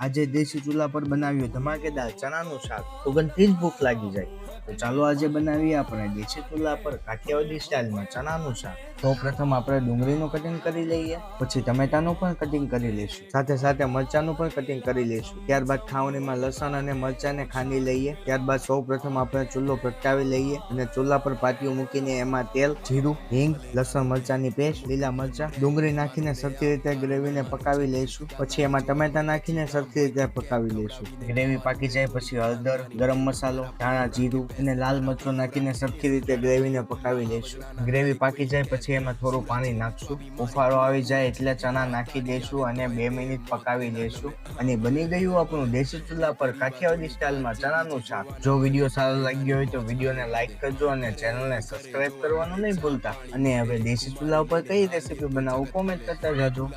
આજે દેશી ચૂલા પર બનાવ્યું ધમાકેદાર ચણાનું શાક. સુગંધથી જ ભૂખ લાગી જાય. તો ચાલો આજે બનાવીએ આપણે દેશી ચૂલા પર કાઠિયાવાડી સ્ટાઇલમાં ચણાનું શાક. સૌપ્રથમ આપણે ડુંગળીનું કટિંગ કરી લઈએ, પછી ટમેટાનું પણ કટિંગ કરી લઈશું, સાથે સાથે મરચાંનું પણ કટિંગ કરી લઈશું. ત્યારબાદ ખાવણીમાં લસણ અને મરચાંને ખાંડી લઈએ. ત્યારબાદ સૌપ્રથમ આપણે ચૂલો પ્રગટાવી લઈએ અને ચૂલા પર પાટિયું મૂકીને એમાં તેલ, જીરું, હિંગ, લસણ મરચાંની પેસ્ટ, લીલા મરચાં, ડુંગળી નાખીને સરખી રીતે ગ્રેવીને પકાવી લઈશું. પછી એમાં ટમેટા નાખીને સરખી રીતે પકાવી લઈશું. ગ્રેવી પાકી જાય પછી હળદર, ગરમ મસાલો, ધાણા, જીરું અને લાલ મરચું નાખીને સરખી રીતે ગ્રેવીને પકાવી લઈશું. ગ્રેવી પાકી જાય પછી એમાં થોડું પાણી નાખશું. ઉફાળો આવી જાય એટલે ચણા નાખી દઈશું અને 2 મિનિટ પકાવી લઈશું. અને બની ગયું આપણું દેશી ચૂલા પર કાઠિયાવાડી સ્ટાઇલમાં ચણાનું શાક. જો વિડીયો સારો લાગ્યો હોય તો વિડીયોને લાઈક કરજો અને ચેનલને સબસ્ક્રાઇબ કરવાનું નહીં ભૂલતા. અને હવે દેશી ચૂલા ઉપર કઈ રેસીપી બનાવું કોમેન્ટ કરતા જાજો.